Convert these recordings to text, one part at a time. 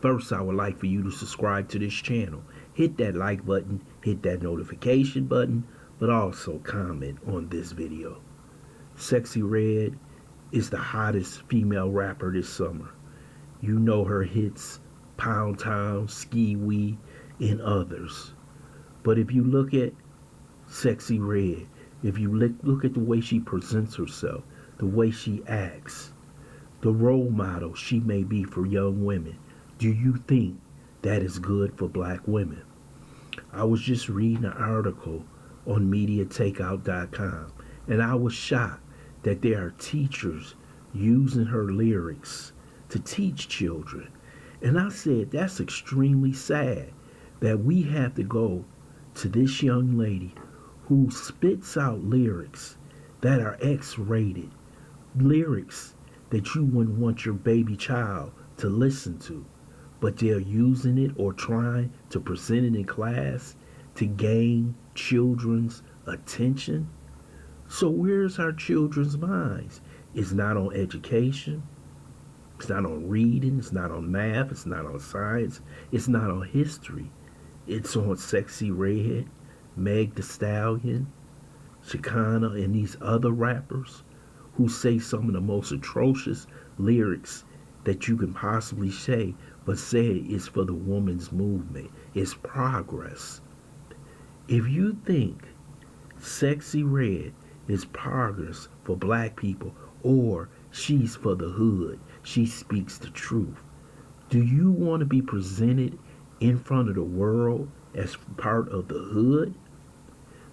First, I would like for you to subscribe to this channel. Hit that like button, hit that notification button, but also comment on this video. Sexyy Red is the hottest female rapper this summer. You know her hits, Pound Town, Ski Wee, and others. But if you look at Sexyy Red, if you look at the way she presents herself, the way she acts, the role model she may be for young women, do you think that is good for black women? I was just reading an article on MediaTakeout.com, and I was shocked that there are teachers using her lyrics to teach children. And I said, that's extremely sad that we have to go to this young lady who spits out lyrics that are X-rated, lyrics that you wouldn't want your baby child to listen to, but they're using it or trying to present it in class to gain children's attention. So where's our children's minds? It's not on education. It's not on reading. It's not on math. It's not on science. It's not on history. It's on Sexyy Red, Meg Thee Stallion, Chicana, and these other rappers who say some of the most atrocious lyrics that you can possibly say, but say it's for the woman's movement. It's progress. If you think Sexyy Red is progress for black people, or she's for the hood, she speaks the truth, do you want to be presented in front of the world as part of the hood?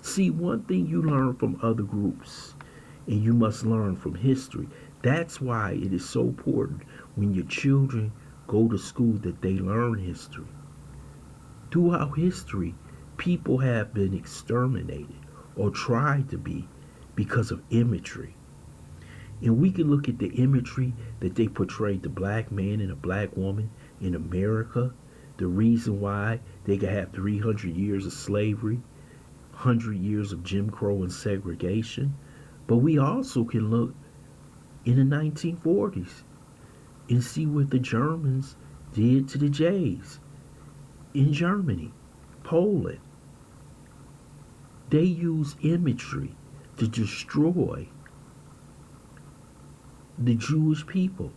See, one thing you learn from other groups, and you must learn from history. That's why it is so important when your children go to school that they learn history. Throughout history, people have been exterminated or tried to be because of imagery. And we can look at the imagery that they portrayed the black man and a black woman in America, the reason why they could have 300 years of slavery, 100 years of Jim Crow and segregation. But we also can look in the 1940s and see what the Germans did to the Jays in Germany, Poland. They used imagery to destroy the Jewish people.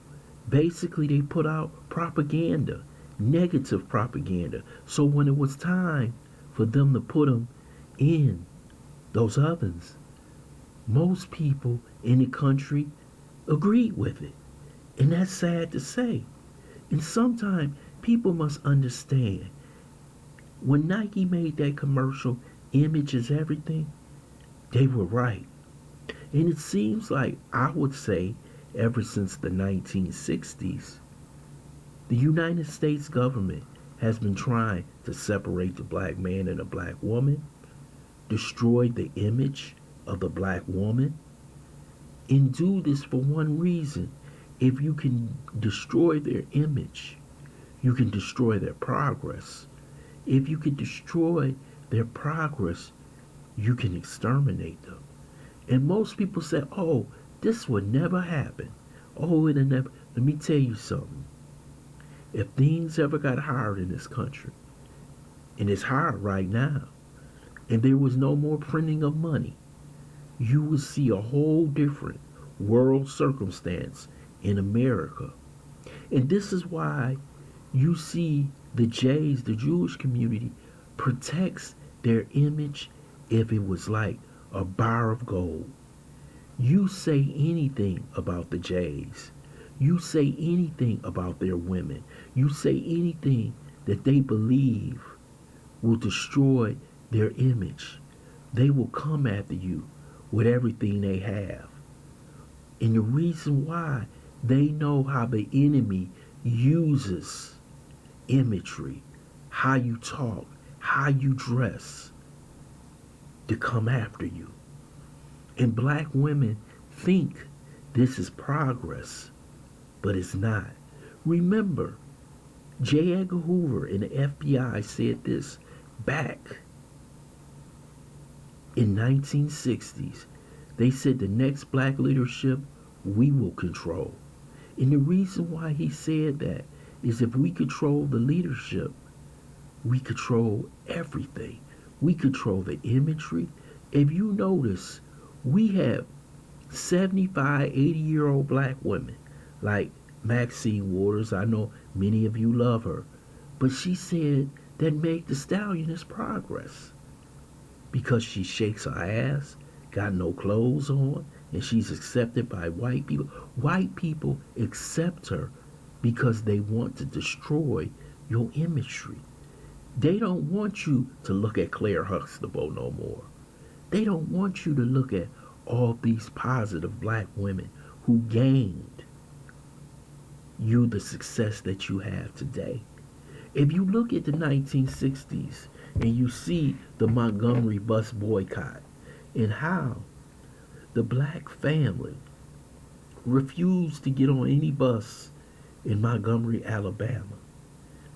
Basically, they put out propaganda, negative propaganda. So when it was time for them to put them in those ovens, most people in the country agreed with it. And that's sad to say. And sometimes people must understand, when Nike made that commercial, image is everything, they were right. And it seems like, I would say, ever since the 1960s, the United States government has been trying to separate the black man and the black woman, destroy the image of the black woman, and do this for one reason. If you can destroy their image, you can destroy their progress. If you can destroy their progress, you can exterminate them. And most people say, oh, this would never happen. Oh, it'll never. Let me tell you something. If things ever got hard in this country, and it's hard right now, and there was no more printing of money, you would see a whole different world circumstance in America. And this is why you see the Jays, the Jewish community, protects their image if it was like a bar of gold. You say anything about the Jays, you say anything about their women, you say anything that they believe will destroy their image, they will come after you with everything they have. And the reason why, they know how the enemy uses imagery, how you talk, how you dress, to come after you. And black women think this is progress, but it's not. Remember, J. Edgar Hoover and the FBI said this back in 1960s. They said the next black leadership we will control. And the reason why he said that is if we control the leadership, we control everything. We control the imagery. If you notice, we have 75, 80-year-old black women like Maxine Waters. I know many of you love her. But she said that Meg Thee Stallion is progress because she shakes her ass, got no clothes on, and she's accepted by white people. White people accept her because they want to destroy your imagery. They don't want you to look at Claire Huxtable no more. They don't want you to look at all these positive black women who gained you the success that you have today. If you look at the 1960s and you see the Montgomery bus boycott and how the black family refused to get on any bus in Montgomery, Alabama.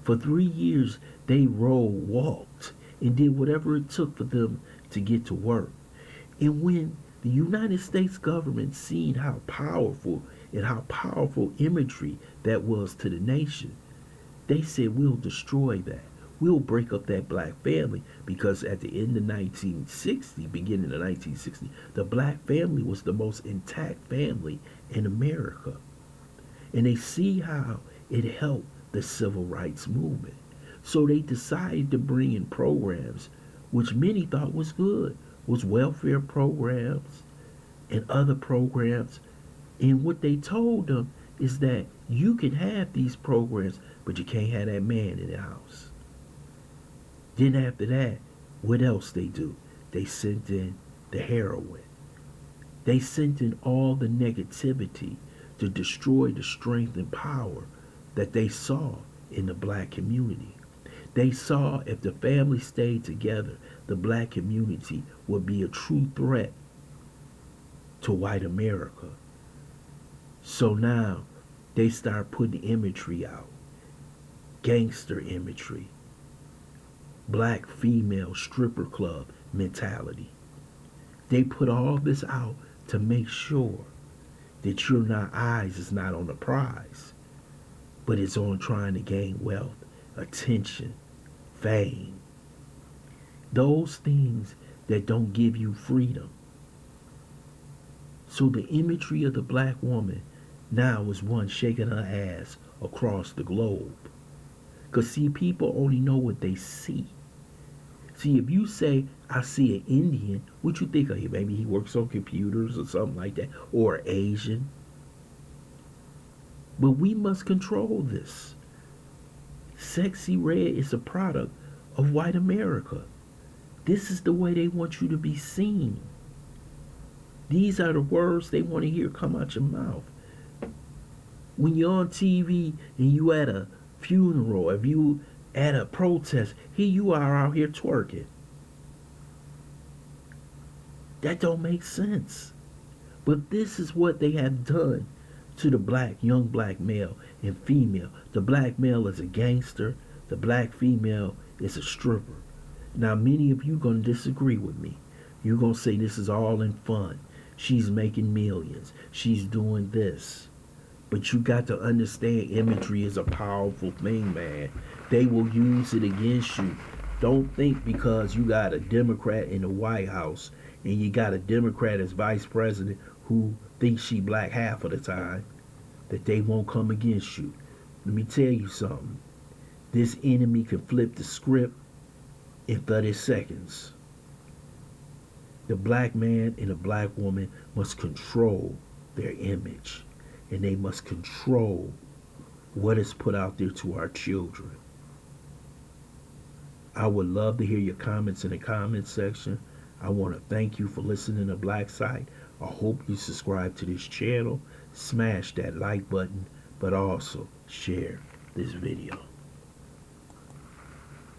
For 3 years, they rode, walked, and did whatever it took for them to get to work. And when the United States government seen how powerful imagery that was to the nation, they said, we'll destroy that. We'll break up that black family, because at the end of 1960, beginning of 1960, the black family was the most intact family in America. And they see how it helped the civil rights movement. So they decided to bring in programs which many thought was good, was welfare programs and other programs. And what they told them is that you can have these programs, but you can't have that man in the house. Then after that, what else they do? They sent in the heroin. They sent in all the negativity to destroy the strength and power that they saw in the black community. They saw if the family stayed together, the black community would be a true threat to white America. So now they start putting imagery out, gangster imagery, black female stripper club mentality. They put all this out to make sure that your eyes is not on the prize, but it's on trying to gain wealth, attention, fame. Those things that don't give you freedom. So the imagery of the black woman now is one shaking her ass across the globe. Because see, people only know what they see. See, if you say, I see an Indian, what you think of him? Maybe he works on computers or something like that, or Asian. But we must control this. Sexyy Red is a product of white America. This is the way they want you to be seen. These are the words they want to hear come out your mouth. When you're on TV and you at a funeral, if you at a protest, here you are out here twerking. That don't make sense. But this is what they have done to the young black male and female. The black male is a gangster. The black female is a stripper. Now, many of you going to disagree with me. You're going to say this is all in fun. She's making millions. She's doing this. But you got to understand, imagery is a powerful thing, man. They will use it against you. Don't think because you got a Democrat in the White House and you got a Democrat as vice president who thinks she black half of the time, that they won't come against you. Let me tell you something. This enemy can flip the script in 30 seconds. The black man and the black woman must control their image, and they must control what is put out there to our children. I would love to hear your comments in the comment section. I want to thank you for listening to BLACKSITE. I hope you subscribe to this channel, smash that like button, but also share this video.